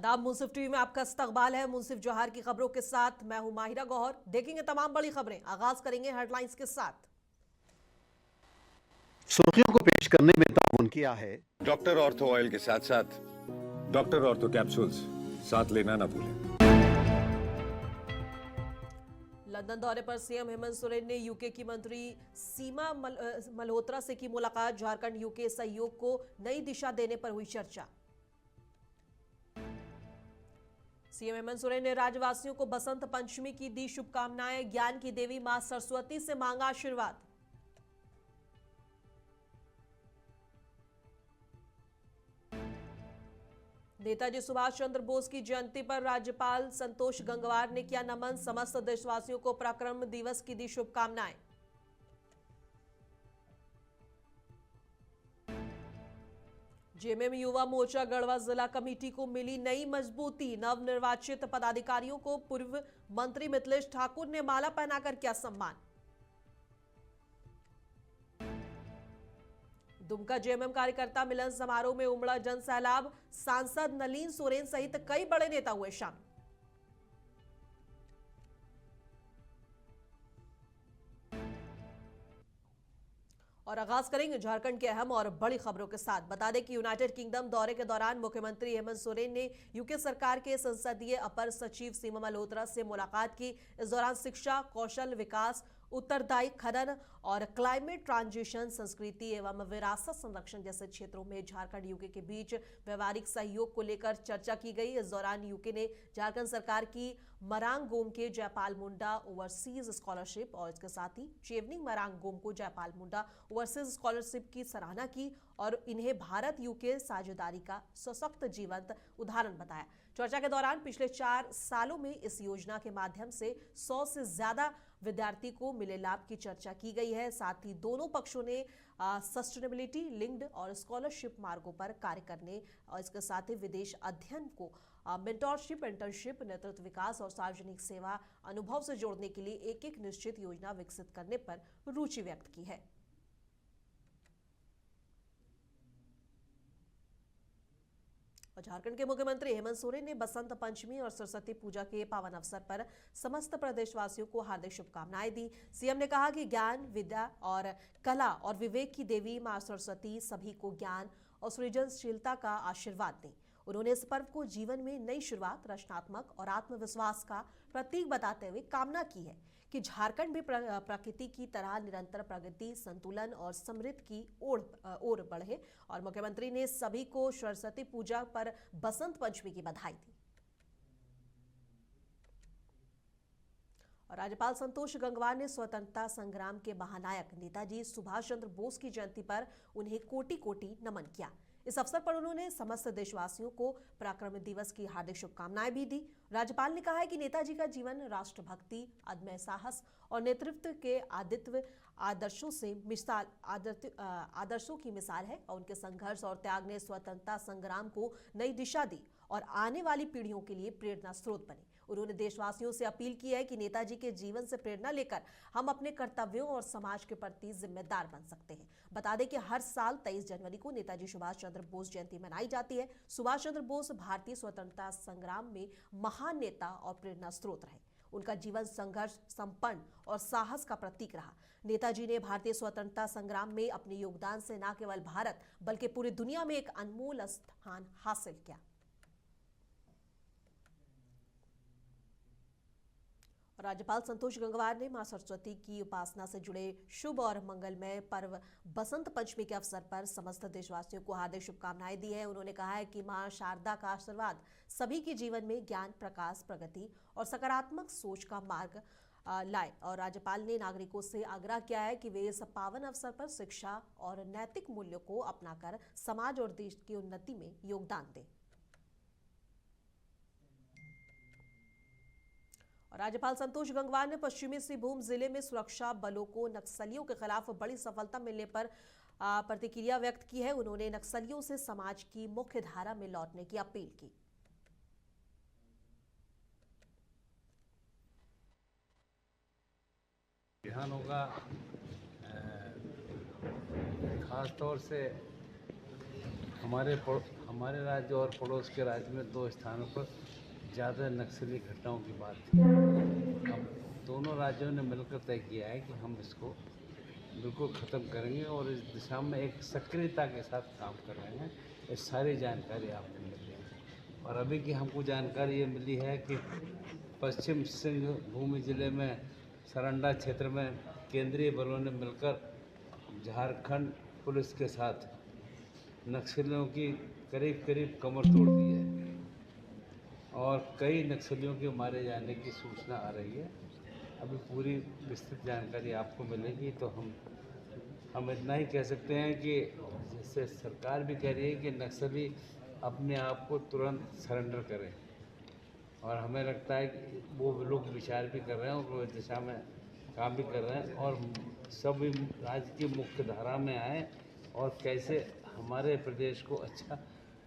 आदाब। मुंसिफ टीवी में आपका इस्तकबाल है। मुंसिफ जोहार की खबरों के साथ मैं हूं माहिरा गौहर। देखेंगे तमाम बड़ी खबरें। आगाज करेंगे हेडलाइंस के साथ। सुर्खियों को पेश करने में ताउन किया है डॉक्टर ऑर्थो ऑयल के साथ साथ डॉक्टर ऑर्थो कैप्सूल्स साथ लेना ना भूलें। लंदन दौरे पर सीएम हेमंत सोरेन ने यूके की मंत्री सीमा मल्होत्रा से की मुलाकात। झारखंड यूके सहयोग को नई दिशा देने पर हुई चर्चा। सीएम हेमंत सोरेन ने राज्यवासियों को बसंत पंचमी की दी शुभकामनाएं। ज्ञान की देवी मां सरस्वती से मांगा आशीर्वाद। नेताजी सुभाष चंद्र बोस की जयंती पर राज्यपाल संतोष गंगवार ने किया नमन। समस्त देशवासियों को पराक्रम दिवस की दी शुभकामनाएं। जेएमएम युवा मोर्चा गढ़वा जिला कमेटी को मिली नई मजबूती। नवनिर्वाचित पदाधिकारियों को पूर्व मंत्री मिथिलेश ठाकुर ने माला पहनाकर किया सम्मान। दुमका जेएमएम कार्यकर्ता मिलन समारोह में उमड़ा जन सैलाब। सांसद नलीन सोरेन सहित कई बड़े नेता हुए शामिल। और आगाज करेंगे झारखंड के अहम और बड़ी खबरों के साथ। बता दें कि यूनाइटेड किंगडम दौरे के दौरान मुख्यमंत्री हेमंत सोरेन ने यूके सरकार के संसदीय अपर सचिव सीमा मल्होत्रा से मुलाकात की। इस दौरान शिक्षा, कौशल विकास, उत्तरदायी खनन और क्लाइमेट ट्रांजिशन, संस्कृति एवं विरासत संरक्षण जैसे क्षेत्रों में झारखंड यूके के बीच व्यवहारिक सहयोग को लेकर चर्चा की गई। इस दौरान यूके ने झारखंड सरकार की मरांग गोम के जयपाल मुंडा ओवरसीज स्कॉलरशिप और इसके साथ ही चेवनिंग मरांग गोम को जयपाल मुंडा ओवरसीज स्कॉलरशिप की सराहना की और इन्हें भारत यूके साझेदारी का सशक्त जीवंत उदाहरण बताया। चर्चा के दौरान पिछले 4 सालों में इस योजना के माध्यम से 100 से ज्यादा विद्यार्थी को मिले लाभ की चर्चा की गई है। साथ ही दोनों पक्षों ने सस्टेनेबिलिटी लिंक्ड और स्कॉलरशिप मार्गों पर कार्य करने और इसके साथ ही विदेश अध्ययन को मेंटरशिप, इंटर्नशिप, नेतृत्व विकास और सार्वजनिक सेवा अनुभव से जोड़ने के लिए एक एक निश्चित योजना विकसित करने पर रुचि व्यक्त की है। और झारखंड के मुख्यमंत्री हेमंत सोरेन ने बसंत पंचमी और सरस्वती पूजा के पावन अवसर पर समस्त प्रदेशवासियों को हार्दिक शुभकामनाएं दी। सीएम ने कहा कि ज्ञान, विद्या और कला और विवेक की देवी मां सरस्वती सभी को ज्ञान और सृजनशीलता का आशीर्वाद दें। उन्होंने इस पर्व को जीवन में नई शुरुआत, रचनात्मक और आत्मविश्वास का प्रतीक बताते हुए कामना की है कि झारखंड भी प्रकृति की तरह निरंतर प्रगति, संतुलन और समृद्धि की ओर बढ़े। और मुख्यमंत्री ने सभी को सरस्वती पूजा पर बसंत पंचमी की बधाई दी। और राज्यपाल संतोष गंगवार ने स्वतंत्रता संग्राम के महानायक नेताजी सुभाष चंद्र बोस की जयंती पर उन्हें कोटि कोटि नमन किया। इस अवसर पर उन्होंने समस्त देशवासियों को पराक्रम दिवस की हार्दिक शुभकामनाएं भी दी। राज्यपाल ने कहा है कि नेताजी का जीवन राष्ट्रभक्ति, अदम्य साहस और नेतृत्व के आदर्शों की मिसाल है और उनके संघर्ष और त्याग ने स्वतंत्रता संग्राम को नई दिशा दी और आने वाली पीढ़ियों के लिए प्रेरणा स्रोत बने। उन्होंने देशवासियों से अपील की है कि नेताजी के जीवन से प्रेरणा लेकर हम अपने कर्तव्यों और समाज के प्रति जिम्मेदार बन सकते हैं। बता दें कि हर साल 23 जनवरी को नेताजी सुभाष चंद्र बोस जयंती मनाई जाती है। सुभाष चंद्र बोस भारतीय स्वतंत्रता संग्राम में महान नेता और प्रेरणा स्रोत रहे। उनका जीवन संघर्ष संपन्न और साहस का प्रतीक रहा। नेताजी ने भारतीय स्वतंत्रता संग्राम में अपने योगदान से न केवल भारत बल्कि पूरी दुनिया में एक अनमोल स्थान हासिल किया। राज्यपाल संतोष गंगवार ने मां सरस्वती की उपासना से जुड़े शुभ और मंगलमय पर्व बसंत पंचमी के अवसर पर समस्त देशवासियों को हार्दिक शुभकामनाएं दी है। उन्होंने कहा है कि मां शारदा का आशीर्वाद सभी के जीवन में ज्ञान, प्रकाश, प्रगति और सकारात्मक सोच का मार्ग लाए। और राज्यपाल ने नागरिकों से आग्रह किया है कि वे इस पावन अवसर पर शिक्षा और नैतिक मूल्यों को अपनाकर समाज और देश की उन्नति में योगदान दें। राज्यपाल संतोष गंगवार ने पश्चिमी सिंहभूम जिले में सुरक्षा बलों को नक्सलियों के खिलाफ बड़ी सफलता मिलने पर प्रतिक्रिया व्यक्त की है। उन्होंने नक्सलियों से समाज की मुख्य धारा में लौटने की अपील की। ध्यान होगा खास तौर से हमारे राज्य और पड़ोस के राज्य में 2 स्थानों पर ज़्यादा नक्सली घटनाओं की बात थी। अब दोनों राज्यों ने मिलकर तय किया है कि हम इसको बिल्कुल ख़त्म करेंगे और इस दिशा में एक सक्रियता के साथ काम कर रहे हैं। ये सारी जानकारी आपको मिल रही है और अभी की हमको जानकारी ये मिली है कि पश्चिम सिंहभूम जिले में सरंडा क्षेत्र में केंद्रीय बलों ने मिलकर झारखंड पुलिस के साथ नक्सलियों की करीब करीब कमर तोड़ दी है और कई नक्सलियों के मारे जाने की सूचना आ रही है। अभी पूरी विस्तृत जानकारी आपको मिलेगी तो हम इतना ही कह सकते हैं कि जैसे सरकार भी कह रही है कि नक्सली अपने आप को तुरंत सरेंडर करें और हमें लगता है कि वो लोग विचार भी कर रहे हैं और वो इस दिशा में काम भी कर रहे हैं और सभी राज्य की मुख्य धारा में आए और कैसे हमारे प्रदेश को अच्छा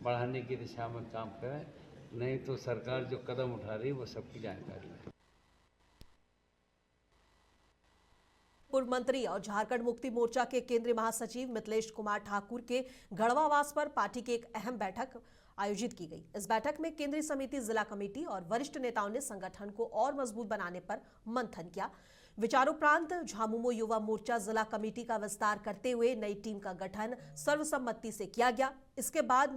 बढ़ाने की दिशा में काम करें। नहीं तो सरकार जो कदम उठा रही है वो सबकी जानकारी है। पूर्व मंत्री और झारखंड मुक्ति मोर्चा के केंद्रीय महासचिव मिथिलेश कुमार ठाकुर के गढ़वावास पर पार्टी की एक अहम बैठक आयोजित की गई। इस बैठक में केंद्रीय समिति, जिला कमेटी और वरिष्ठ नेताओं ने संगठन को और मजबूत बनाने पर मंथन किया। विचारोपरांत झामुमो युवा मोर्चा जिला कमेटी का विस्तार करते हुए नई टीम का गठन सर्वसम्मति से किया गया। इसके बाद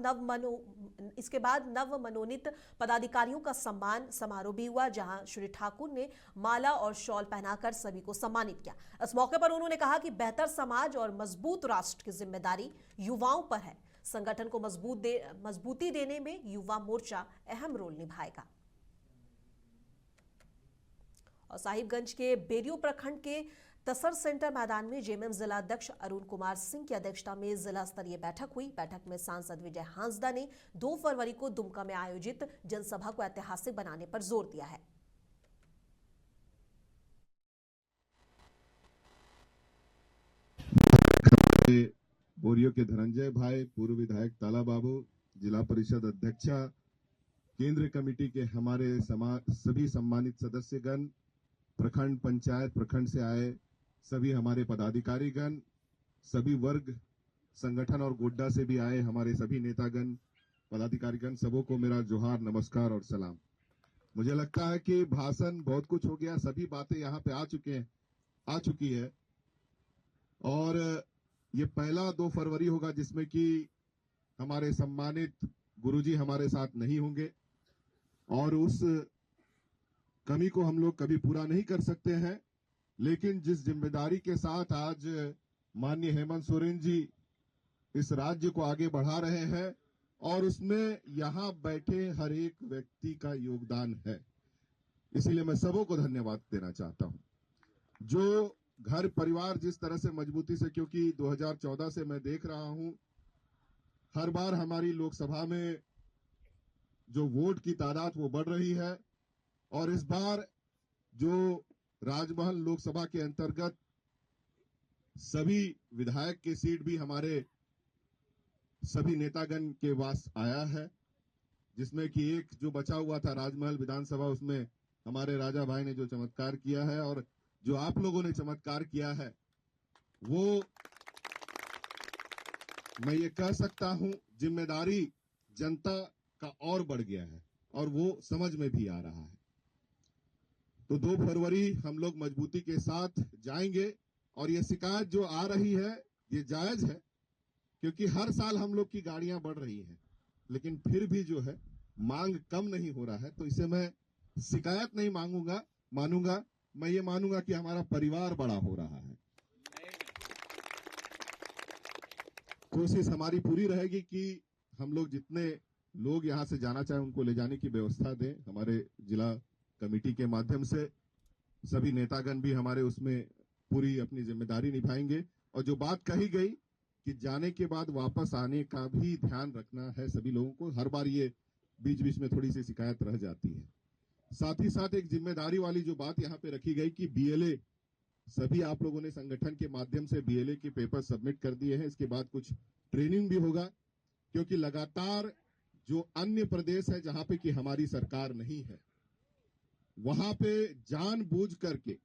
नव मनोनीत पदाधिकारियों का सम्मान समारोह भी हुआ, जहां श्री ठाकुर ने माला और शॉल पहनाकर सभी को सम्मानित किया। इस मौके पर उन्होंने कहा कि बेहतर समाज और मजबूत राष्ट्र की जिम्मेदारी युवाओं पर है। संगठन को मजबूती देने में युवा मोर्चा अहम रोल निभाएगा। और साहिबगंज के बेरियो प्रखंड के तसर सेंटर मैदान में जेएमएम जिला अध्यक्ष अरुण कुमार सिंह की अध्यक्षता में जिला स्तरीय बैठक हुई। बैठक में सांसद विजय हांसदा ने 2 फरवरी को दुमका में आयोजित जनसभा को ऐतिहासिक बनाने पर जोर दिया है। बोरियो के धनंजय भाई, पूर्व विधायक ताला बाबू, जिला परिषद अध्यक्षा, केंद्रीय कमेटी के हमारे सभी सम्मानित सदस्यगण, प्रखंड पंचायत प्रखंड से आए सभी हमारे पदाधिकारीगण, सभी वर्ग संगठन और गोड्डा से भी आए हमारे सभी नेतागण, पदाधिकारीगण, सबों को मेरा जोहार, नमस्कार और सलाम। मुझे लगता है कि भाषण बहुत कुछ हो गया, सभी बातें यहाँ पे आ चुकी है और ये पहला 2 फरवरी होगा जिसमें कि हमारे सम्मानित गुरुजी हमारे साथ नहीं होंगे और उस कमी को हम लोग कभी पूरा नहीं कर सकते हैं। लेकिन जिस जिम्मेदारी के साथ आज माननीय हेमंत सोरेन जी इस राज्य को आगे बढ़ा रहे हैं और उसमें यहाँ बैठे हर एक व्यक्ति का योगदान है, इसीलिए मैं सबों को धन्यवाद देना चाहता हूं। जो घर परिवार जिस तरह से मजबूती से, क्योंकि 2014 से मैं देख रहा हूं हर बार हमारी लोकसभा में जो वोट की तादाद वो बढ़ रही है और इस बार जो राजमहल लोकसभा के अंतर्गत सभी विधायक के सीट भी हमारे सभी नेतागण के पास आया है, जिसमें कि एक जो बचा हुआ था राजमहल विधानसभा, उसमें हमारे राजा भाई ने जो चमत्कार किया है और जो आप लोगों ने चमत्कार किया है वो मैं ये कह सकता हूं जिम्मेदारी जनता का और बढ़ गया है और वो समझ में भी आ रहा है। तो 2 फरवरी हम लोग मजबूती के साथ जाएंगे और ये शिकायत जो आ रही है ये जायज है, क्योंकि हर साल हम लोग की गाड़ियां बढ़ रही हैं लेकिन फिर भी जो है मांग कम नहीं हो रहा है। तो इसे मैं शिकायत नहीं मानूंगा, मैं ये मानूंगा कि हमारा परिवार बड़ा हो रहा है। कोशिश हमारी पूरी रहेगी कि हम लोग जितने लोग यहाँ से जाना चाहे उनको ले जाने की व्यवस्था दें। हमारे जिला कमेटी के माध्यम से सभी नेतागण भी हमारे उसमें पूरी अपनी जिम्मेदारी निभाएंगे और जो बात कही गई कि जाने के बाद वापस आने का भी ध्यान रखना है सभी लोगों को। हर बार ये बीच बीच में थोड़ी सी शिकायत रह जाती है। साथ ही साथ एक जिम्मेदारी वाली जो बात यहाँ पे रखी गई कि बीएलए, सभी आप लोगों ने संगठन के माध्यम से बीएलए के पेपर सबमिट कर दिए हैं। इसके बाद कुछ ट्रेनिंग भी होगा, क्योंकि लगातार जो अन्य प्रदेश है जहां पे कि हमारी सरकार नहीं है वहां पे जानबूझ करके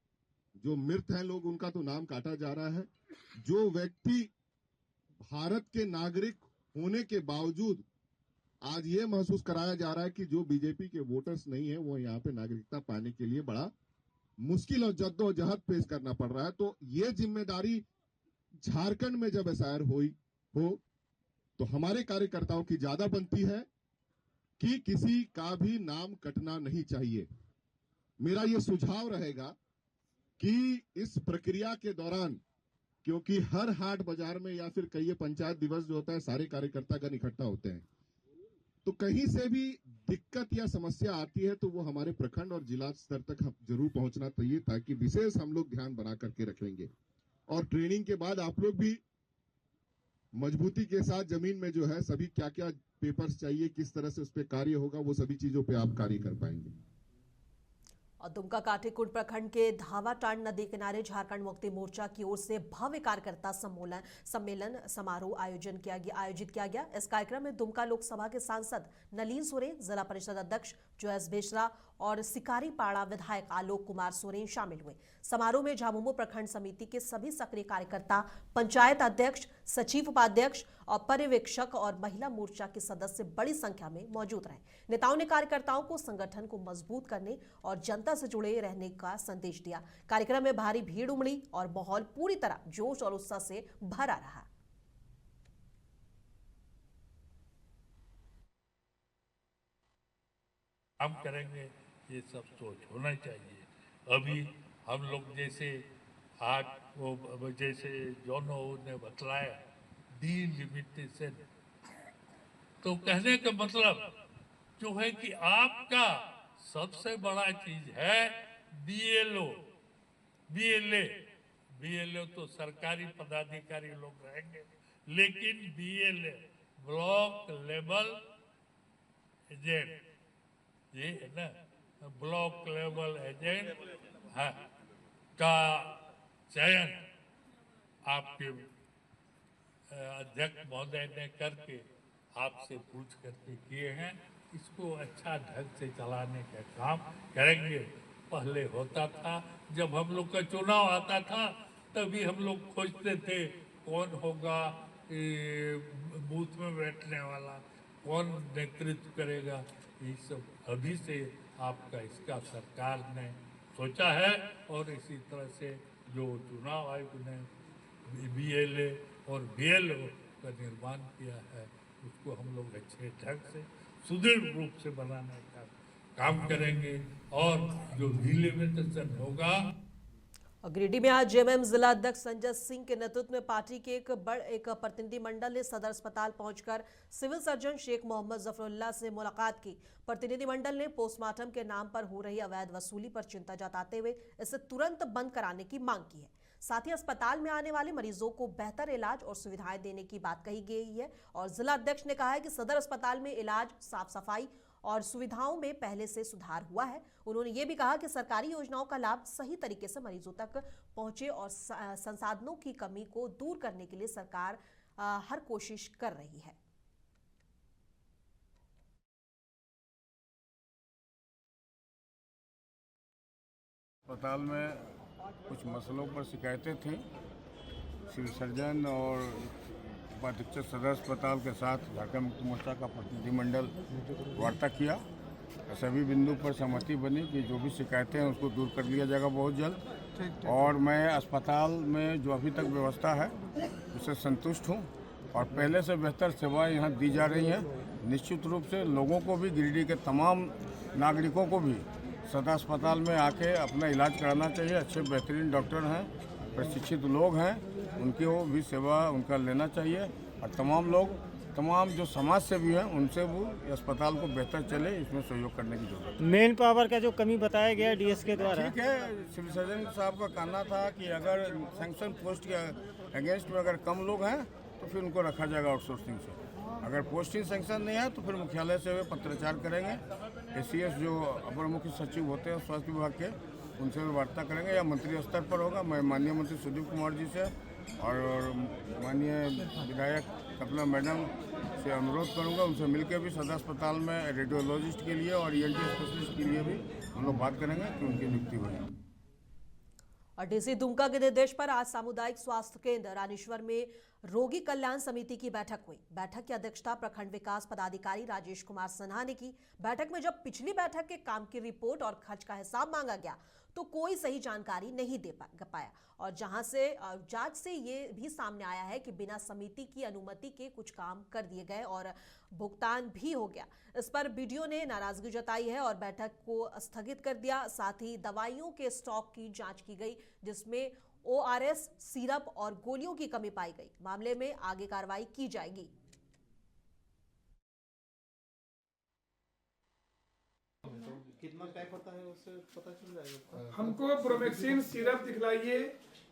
जो मृत हैं लोग उनका तो नाम काटा जा रहा है। जो व्यक्ति भारत के नागरिक होने के बावजूद आज ये महसूस कराया जा रहा है कि जो बीजेपी के वोटर्स नहीं है वो यहाँ पे नागरिकता पाने के लिए बड़ा मुश्किल और जद्दोजहद पेश करना पड़ रहा है। तो ये जिम्मेदारी झारखंड में जब एसआईआर हो तो हमारे कार्यकर्ताओं की ज्यादा बनती है कि किसी का भी नाम कटना नहीं चाहिए। मेरा ये सुझाव रहेगा कि इस प्रक्रिया के दौरान, क्योंकि हर हाट बाजार में या फिर कई पंचायत दिवस जो होता है सारे कार्यकर्तागण इकट्ठा होते हैं, तो कहीं से भी दिक्कत या समस्या आती है तो वो हमारे प्रखंड और जिला स्तर तक जरूर पहुंचना चाहिए, ताकि विशेष हम लोग ध्यान बना करके रखेंगे। और ट्रेनिंग के बाद आप लोग भी मजबूती के साथ जमीन में जो है सभी क्या क्या पेपर्स चाहिए, किस तरह से उस पर कार्य होगा, वो सभी चीजों पे आप कार्य कर पाएंगे। और दुमका काठीकुंड प्रखंड के धावाटांड नदी किनारे झारखंड मुक्ति मोर्चा की ओर से भव्य कार्यकर्ता सम्मेलन समारोह आयोजित किया गया। इस कार्यक्रम में दुमका लोकसभा के सांसद नलीन सोरेन, जिला परिषद अध्यक्ष जोएस बेसरा और सिकारी पाड़ा विधायक आलोक कुमार सोरेन शामिल हुए। समारोह में झामुमो प्रखंड समिति के सभी सक्रिय कार्यकर्ता, पंचायत अध्यक्ष, सचिव, उपाध्यक्ष और पर्यवेक्षक और महिला मोर्चा के सदस्य बड़ी संख्या में मौजूद रहे। नेताओं ने कार्यकर्ताओं को संगठन को मजबूत करने और जनता से जुड़े रहने का संदेश दिया। कार्यक्रम में भारी भीड़ उमड़ी और माहौल पूरी तरह जोश और उत्साह से भरा रहा। हम करेंगे, ये सब सोच होना चाहिए। अभी हम लोग जैसे आज वो जैसे जोनो ने बतलाया डिलिमिटेशन, तो कहने का मतलब जो है कि आपका सबसे बड़ा चीज है बीएलओ, बीएलओ तो सरकारी पदाधिकारी लोग रहेंगे, लेकिन बीएलए ब्लॉक लेवल एजेंट, ये है ना, ब्लॉक लेवल एजेंट का चयन आपके अध्यक्ष महोदय ने करके आपसे पूछ करके किए हैं। इसको अच्छा ढंग से चलाने का काम करेंगे। पहले होता था जब हम लोग का चुनाव आता था तभी हम लोग खोजते थे कौन होगा बूथ में बैठने वाला, कौन नेतृत्व करेगा। ये सब अभी से आपका इसका सरकार ने सोचा है और इसी तरह से जो चुनाव आयोग ने बीएलए और बीएलओ का निर्माण किया है उसको हम लोग अच्छे ढंग से सुदृढ़ रूप से बनाने का काम करेंगे। और जो डिलिमिटेशन होगा। और गिरिडीह में आज जेएमएम जिला अध्यक्ष संजय सिंह के नेतृत्व में पार्टी के एक प्रतिनिधि मंडल ने सदर अस्पताल पहुंचकर सिविल सर्जन शेख मोहम्मद जफरुल्लाह से मुलाकात की। प्रतिनिधि मंडल ने पोस्टमार्टम के नाम पर हो रही अवैध वसूली पर चिंता जताते हुए इसे तुरंत बंद कराने की मांग की है। साथ ही अस्पताल में आने वाले मरीजों को बेहतर इलाज और सुविधाएं देने की बात कही गई है। और जिला अध्यक्ष ने कहा है कि सदर अस्पताल में इलाज, साफ सफाई और सुविधाओं में पहले से सुधार हुआ है। उन्होंने ये भी कहा कि सरकारी योजनाओं का लाभ सही तरीके से मरीजों तक पहुंचे और संसाधनों की कमी को दूर करने के लिए सरकार हर कोशिश कर रही है। अस्पताल में कुछ मसलों पर शिकायतें थीं। सिविल सर्जन और उपाधीक्षक सदर अस्पताल के साथ झारखंड मुक्ति मोर्चा का प्रतिनिधिमंडल वार्ता किया। सभी बिंदु पर सहमति बनी कि जो भी शिकायतें हैं उसको दूर कर लिया जाएगा बहुत जल्द। और मैं अस्पताल में जो अभी तक व्यवस्था है उससे संतुष्ट हूँ और पहले से बेहतर सेवाएं यहाँ दी जा रही हैं। निश्चित रूप से लोगों को भी, गिरिडीह के तमाम नागरिकों को भी सदर अस्पताल में आके अपना इलाज कराना चाहिए। अच्छे बेहतरीन डॉक्टर हैं, प्रशिक्षित लोग हैं, उनकी वो भी सेवा उनका लेना चाहिए। और तमाम जो समाज सेवी हैं उनसे वो अस्पताल को बेहतर चले, इसमें सहयोग करने की जरूरत है। मेन पावर का जो कमी बताया गया डीएस के द्वारा, ठीक है। सिविल सर्जन साहब का कहना था कि अगर सैंक्शन पोस्ट के अगेंस्ट में अगर कम लोग हैं तो फिर उनको रखा जाएगा आउटसोर्सिंग से। अगर पोस्टिंग सैंक्शन नहीं है तो फिर मुख्यालय से वे पत्राचार करेंगे। एसीएस जो अपर मुख्य सचिव होते हैं स्वास्थ्य विभाग के, उनसे भी वार्ता करेंगे या मंत्री स्तर पर होगा। मैं माननीय मंत्री सुदीप कुमार जी से और माननीय विधायक कपिला मैडम से अनुरोध करूंगा, उनसे मिलकर भी सदर अस्पताल में रेडियोलॉजिस्ट के लिए और ईएनटी स्पेशलिस्ट के लिए भी हम लोग बात करेंगे कि उनकी नियुक्ति होगी। और डीसी दुमका के निर्देश पर आज सामुदायिक स्वास्थ्य केंद्र रानीश्वर में रोगी कल्याण समिति की बैठक हुई। बैठक की अध्यक्षता प्रखंड विकास पदाधिकारी राजेश कुमार सिन्हा ने की। बैठक में जब पिछली बैठक के काम की रिपोर्ट और खर्च का हिसाब मांगा गया तो कोई सही जानकारी नहीं दे पाया और जहां से जांच से ये भी सामने आया है कि बिना समिति की अनुमति के कुछ काम कर दिए गए और भुगतान भी हो गया। इस पर बीडीओ ने नाराजगी जताई है और बैठक को स्थगित कर दिया। साथ ही दवाइयों के स्टॉक की जांच की गई जिसमें ORS, सिरप और गोलियों की कमी पाई गई। मामले में आगे कार्रवाई की जाएगी। कितना पैक होता है उससे पता चल जाएगा। हमको प्रोमेक्सिन सिरप दिखलाइए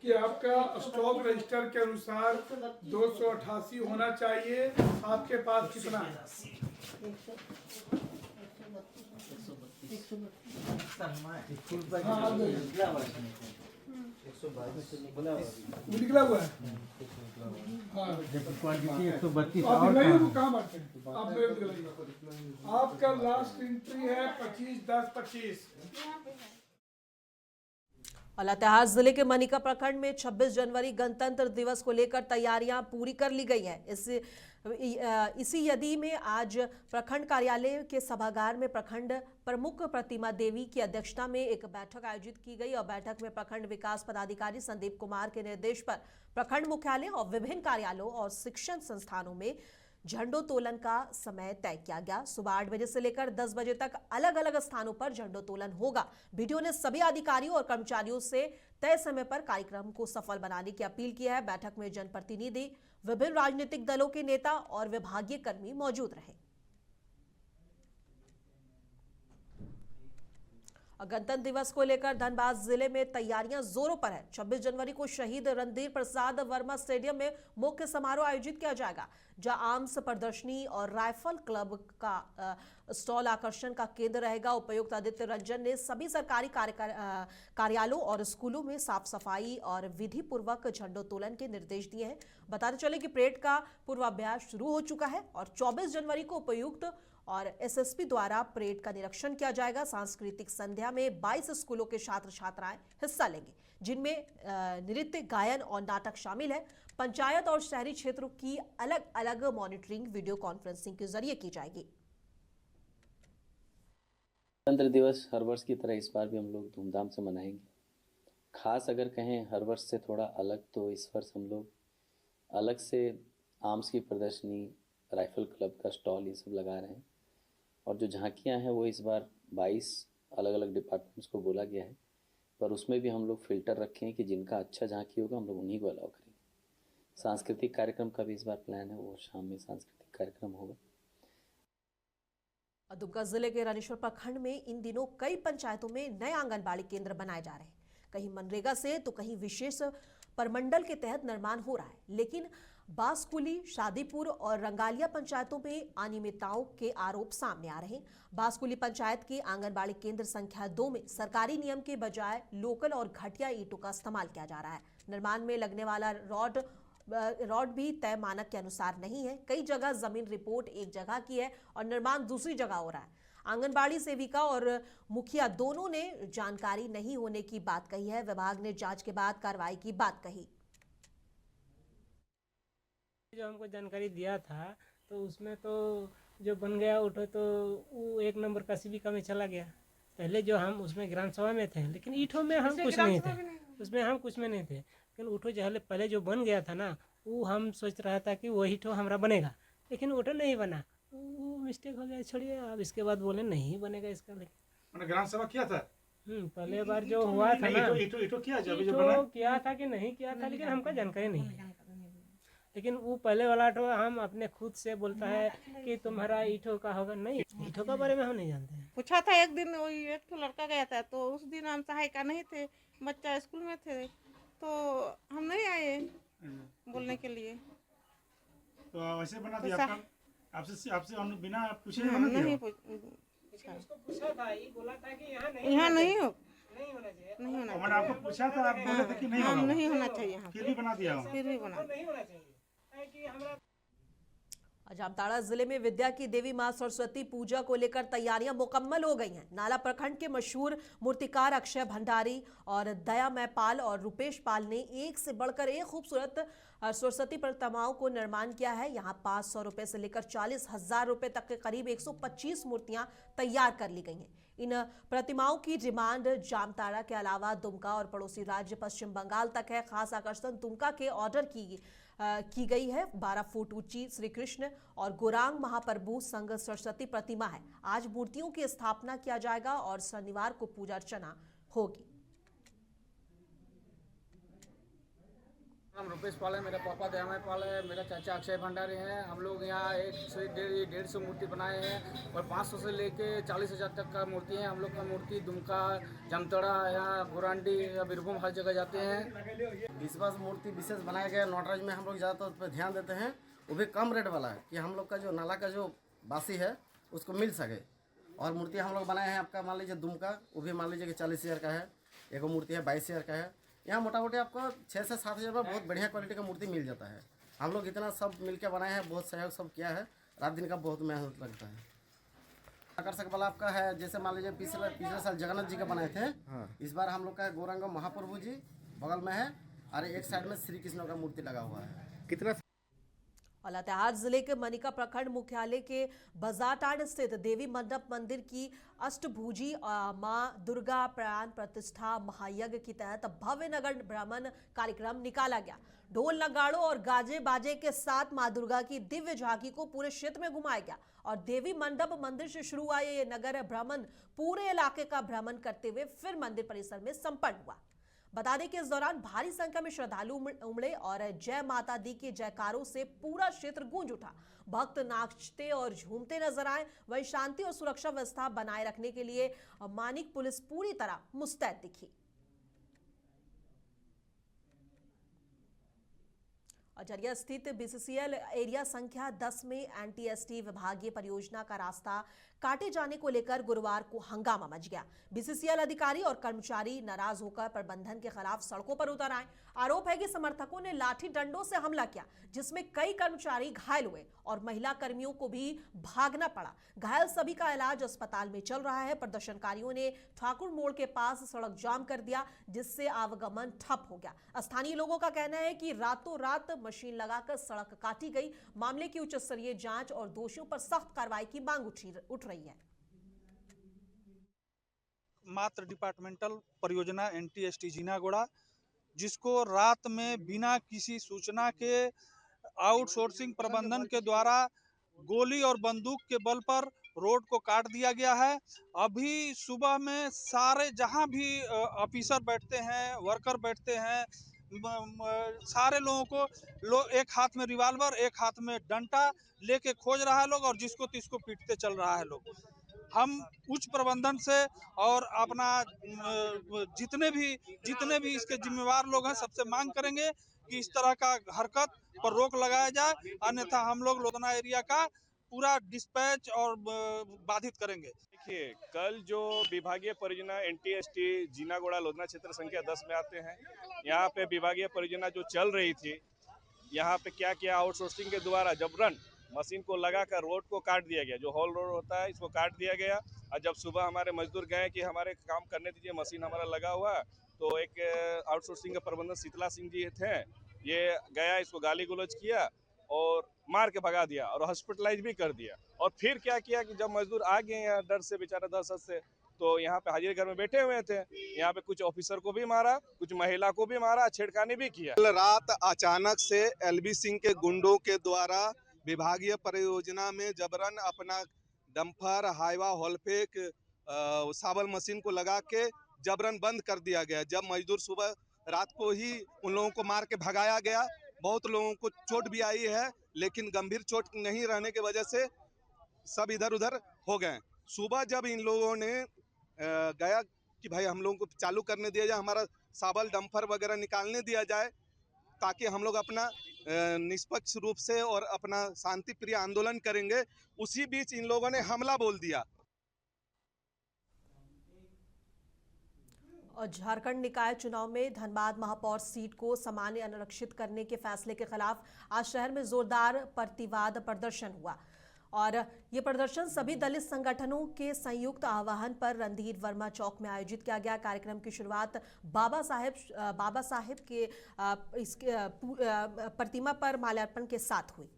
कि आपका स्टॉक रजिस्टर के अनुसार 288 होना चाहिए। आपके पास कितना है? निकला हुआ है। आप दिखाइए वो कहाँ बात है? आप मेरे को दिखाइए। आपका लास्ट एंट्री है 25/10/25। और लातेहार जिले के मनिका प्रखंड में 26 जनवरी गणतंत्र दिवस को लेकर तैयारियां पूरी कर ली गई हैं। इसी यदि में आज प्रखंड कार्यालय के सभागार में प्रखंड प्रमुख प्रतिमा देवी की अध्यक्षता में एक बैठक आयोजित की गई और बैठक में प्रखंड विकास पदाधिकारी संदीप कुमार के निर्देश पर प्रखंड मुख्यालय और विभिन्न कार्यालयों और शिक्षण संस्थानों में झंडोत्तोलन का समय तय किया गया। सुबह 8 बजे से लेकर 10 बजे तक अलग अलग स्थानों पर झंडोत्तोलन होगा। बीडीओ ने सभी अधिकारियों और कर्मचारियों से तय समय पर कार्यक्रम को सफल बनाने की अपील की है। बैठक में जनप्रतिनिधि, विभिन्न राजनीतिक दलों के नेता और विभागीय कर्मी मौजूद रहे। गणतंत्र दिवस को लेकर धनबाद जिले में तैयारियां जोरों पर है। 26 जनवरी को शहीद रणधीर प्रसाद वर्मा स्टेडियम में मुख्य समारोह आयोजित किया जाएगा, जहां आर्म्स प्रदर्शनी और राइफल क्लब का स्टॉल आकर्षण का केंद्र रहेगा। उपायुक्त आदित्य रंजन ने सभी सरकारी कार्यालयों और स्कूलों में साफ सफाई और विधि पूर्वक झंडोत्तोलन के निर्देश दिए हैं। बताते चले कि परेड का पूर्वाभ्यास शुरू हो चुका है और 24 जनवरी को उपायुक्त और एसएसपी द्वारा परेड का निरीक्षण किया जाएगा। सांस्कृतिक संध्या में 22 स्कूलों के छात्र छात्राएं हिस्सा लेंगे, जिनमें नृत्य, गायन और नाटक शामिल है। पंचायत और शहरी क्षेत्रों की अलग अलग मॉनिटरिंग वीडियो कॉन्फ्रेंसिंग के जरिए की जाएगी। गणतंत्र दिवस हर वर्ष की तरह इस बार भी हम लोग धूमधाम से मनाएंगे। खास अगर कहें हर वर्ष से थोड़ा अलग, तो इस वर्ष हम लोग अलग से आर्म्स की प्रदर्शनी, राइफल क्लब का स्टॉल, ये सब लगा रहे हैं। और जो झांकियां हैं वो इस बार 22 अलग अलग डिपार्टमेंट्स को बोला गया है, पर उसमें भी हम लोग फिल्टर रखे हैं कि जिनका अच्छा झांकी होगा हम लोग उन्हीं को अलाउ करेंगे। सांस्कृतिक कार्यक्रम का भी इस बार प्लान है, वो शाम में सांस्कृतिक कार्यक्रम होगा। दुमका जिले के रानीश्वर प्रखंड में इन दिनों कई पंचायतों में नए आंगनबाड़ी केंद्र बनाए जा रहे हैं। कहीं मनरेगा से तो कहीं विशेष परमंडल के तहत निर्माण हो रहा है, लेकिन बांसकुली, शादीपुर और रंगालिया पंचायतों में अनियमितताओं के आरोप सामने आ रहे हैं। बांसकुली पंचायत के आंगनबाड़ी केंद्र संख्या 2 में सरकारी नियम के बजाय लोकल और घटिया ईंटों का इस्तेमाल किया जा रहा है। निर्माण में लगने वाला रॉड भी तय मानक के अनुसार नहीं है। कई जगह जमीन रिपोर्ट एक जगह की है और निर्माण दूसरी जगह हो रहा है। आंगनबाड़ी सेविका और मुखिया दोनों ने जानकारी नहीं होने की बात कही है। विभाग ने जांच के बाद कार्रवाई की बात कही। जो हमको जानकारी दिया था तो उसमें तो जो बन गया उठो तो वो 1 नंबर का सेविका में चला गया। पहले जो हम उसमें ग्राम सभा में थे, लेकिन ईंटों में हम कुछ नहीं थे, उसमें हम कुछ में नहीं थे। लेकिन उठो जो पहले जो बन गया था ना, वो हम सोच रहा था कि वही ठो हमारा बनेगा, लेकिन उठो नहीं बना, वो मिस्टेक हो गया, छोड़िए। अब इसके बाद बोले नहीं बनेगा इसका। लेकिन ग्राम सभा किया था पहले बार जो हुआ था ना, ईटो किया था कि नहीं किया था, लेकिन हमको जानकारी नहीं है। लेकिन वो पहले वाला तो हम अपने खुद से बोलता है कि तुम्हारा ईंटों का होगा, नहीं, ईंटों का बारे में हम नहीं जानते हैं। पूछा था एक दिन, वही एक तो लड़का गया था, तो उस दिन हम सहायिका नहीं थे, बच्चा स्कूल में थे, तो हम नहीं आए बोलने के लिए। तो ऐसे बना दिया आपसे बिना पूछे नहीं पूछा था, ये बोला था कि यहाँ नहीं होना चाहिए। मैंने आपको पूछा था, आप बोले थे कि नहीं होगा, नहीं होना चाहिए, फिर भी बना दिया, फिर भी बना। जामताड़ा जिले में विद्या की देवी मां सरस्वती पूजा को लेकर तैयारियां मुकम्मल हो गई हैं। नाला प्रखंड के मशहूर मूर्तिकार अक्षय भंडारी और दया मैपाल और रुपेश पाल ने एक से बढ़कर एक खूबसूरत सरस्वती प्रतिमाओं को निर्माण किया है। यहां 500 रुपए से लेकर 40,000 रुपए तक के करीब 125 मूर्तियां तैयार कर ली गई हैं। इन प्रतिमाओं की डिमांड जामताड़ा के अलावा दुमका और पड़ोसी राज्य पश्चिम बंगाल तक है। खास आकर्षण दुमका के ऑर्डर की गई है। 12 फुट ऊंची श्री कृष्ण और गौरांग महाप्रभु संग सरस्वती प्रतिमा है। आज मूर्तियों की स्थापना किया जाएगा और शनिवार को पूजा अर्चना होगी। नाम रुपेश पाल है, मेरा पापा दयामय पाल है, मेरा चाचा अक्षय भंडारी हैं। हम लोग यहाँ 100 मूर्ति बनाए हैं और 500 से लेके 40,000 तक का मूर्ति है। हम लोग का मूर्ति दुमका, जामताड़ा, यहाँ गोरांडी या बीरभूम हर जगह जाते हैं। इस बार मूर्ति विशेष बनाया गया नटराज में। हम लोग ज़्यादातर उस पर ध्यान देते हैं, वो भी कम रेट वाला है कि हम लोग का जो नाला का जो बासी है उसको मिल सके। और मूर्ति हम लोग बनाए हैं आपका मान लीजिए दुमका, वो भी मान लीजिए कि 40,000 का है। एक मूर्ति है 22,000 का है। यहाँ मोटा मोटी आपको 6 से 7,000 में बहुत बढ़िया क्वालिटी का मूर्ति मिल जाता है। हम लोग इतना सब मिलकर बनाए हैं, बहुत सहयोग सब किया है। रात दिन का बहुत मेहनत लगता है। आकर्षक वाला आपका है, जैसे मान लीजिए पिछले साल जगन्नाथ जी का बनाए थे। इस बार हम लोग का गौरांग महाप्रभु जी बगल में है और एक साइड में श्री कृष्ण का मूर्ति लगा हुआ है। कितना और लातेहार जिले के मनिका प्रखंड मुख्यालय के बाजारटांड स्थित देवी मंडप मंदिर की अष्टभुजी मां दुर्गा प्राण प्रतिष्ठा महायज्ञ के तहत भव्य नगर भ्रमण कार्यक्रम निकाला गया। ढोल नगाड़ों और गाजे बाजे के साथ मां दुर्गा की दिव्य झांकी को पूरे क्षेत्र में घुमाया गया और देवी मंडप मंदिर से शुरू हुआ ये नगर भ्रमण पूरे इलाके का भ्रमण करते हुए फिर मंदिर परिसर में संपन्न हुआ। बता दें कि इस दौरान भारी संख्या में श्रद्धालु उमड़े और जय माता दी के जयकारों से पूरा क्षेत्र गूंज उठा। भक्त नाचते और झूमते नजर आए। वहीं शांति और सुरक्षा व्यवस्था बनाए रखने के लिए मानिक पुलिस पूरी तरह मुस्तैद दिखी। अजरिया स्थित बीसीसीएल एरिया संख्या 10 में एनटीएसटी विभागीय परियोजना का रास्ता काटे जाने को लेकर गुरुवार को हंगामा मच गया। बीसीसीएल अधिकारी और कर्मचारी नाराज होकर प्रबंधन के खिलाफ सड़कों पर उतर आए। आरोप है कि समर्थकों ने लाठी डंडों से हमला किया, जिसमें कई कर्मचारी घायल हुए और महिला कर्मियों को भी भागना पड़ा। घायल सभी का इलाज अस्पताल में चल रहा है। प्रदर्शनकारियों ने ठाकुर मोड़ के पास सड़क जाम कर दिया, जिससे आवागमन ठप हो गया। स्थानीय लोगों का कहना है कि रातों रात मशीन लगाकर सड़क काटी गई। मामले की उच्च स्तरीय जांच और दोषियों पर सख्त कार्रवाई की मांग उठ रही है। मात्र डिपार्टमेंटल परियोजना एनटीएसटी जीनागोड़ा, जिसको रात में बिना किसी सूचना के आउटसोर्सिंग प्रबंधन के द्वारा गोली और बंदूक के बल पर रोड को काट दिया गया है। अभी सुबह में सारे जहां भी ऑफिसर बैठते हैं, वर्कर बैठते हैं, सारे लोगों को एक हाथ में रिवाल्वर, एक हाथ में डंडा लेके खोज रहा है लोग और जिसको तिसको पीटते चल रहा है लोग। हम उच्च प्रबंधन से और अपना जितने भी इसके जिम्मेवार लोग हैं सबसे मांग करेंगे कि इस तरह का हरकत पर रोक लगाया जाए, अन्यथा हम लोग लोधना एरिया का पूरा डिस्पैच और बाधित करेंगे। देखिए, कल जो विभागीय परियोजना एनटीएसटी जीनागोड़ा लोधना क्षेत्र संख्या 10 में आते हैं, यहाँ पे विभागीय परियोजना जो चल रही थी, यहाँ पे क्या किया, आउटसोर्सिंग के द्वारा जबरन मशीन को लगाकर रोड को काट दिया गया। जो हॉल रोड होता है इसको काट दिया गया। और जब सुबह हमारे मजदूर गए कि हमारे काम करने दीजिए, मशीन हमारा लगा हुआ, तो एक आउटसोर्सिंग का प्रबंधक शीतला सिंह जी थे, ये गया, इसको गाली गलौज किया और मार के भगा दिया और हॉस्पिटलाइज भी कर दिया। और फिर क्या किया कि जब मजदूर आ गए यहाँ डर से, बेचारा दहशत से, तो यहाँ पे हाजिर घर में बैठे हुए थे, यहाँ पे कुछ ऑफिसर को भी मारा, कुछ महिला को भी मारा, छेड़खानी भी किया। कल रात अचानक से एलबी सिंह के गुंडों के द्वारा विभागीय परियोजना में जबरन अपना डंपर, हाईवा, हॉलफेक, साबल मशीन को लगा के जबरन बंद कर दिया गया। जब मजदूर सुबह रात को ही उन लोगों को मार के भगाया गया। बहुत लोगों को चोट भी आई है, लेकिन गंभीर चोट नहीं रहने की वजह से सब इधर उधर हो गए। सुबह जब इन लोगों ने गया कि भाई हम लोगों को चालू करने दिया जाए, हमारा साबल डंपर वगैरह निकालने दिया जाए, ताकि हम लोग अपना निष्पक्ष रूप से और अपना शांति प्रिय आंदोलन करेंगे, उसी बीच इन लोगों ने हमला बोल दिया। और झारखंड निकाय चुनाव में धनबाद महापौर सीट को सामान्य अनारक्षित करने के फैसले के खिलाफ आज शहर में जोरदार प्रतिवाद प्रदर्शन हुआ और ये प्रदर्शन सभी दलित संगठनों के संयुक्त आह्वान पर रणधीर वर्मा चौक में आयोजित किया गया। कार्यक्रम की शुरुआत बाबा साहेब के प्रतिमा पर माल्यार्पण के साथ हुई।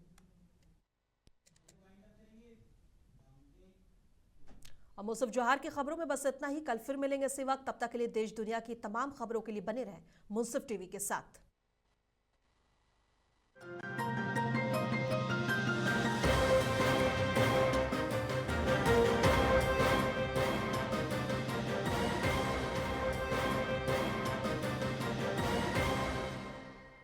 और मुसफ जोहार की खबरों में बस इतना ही। कल फिर मिलेंगे इसी वक्त। तब तक के लिए देश दुनिया की तमाम खबरों के लिए बने रहें मुंसिफ टीवी के साथ।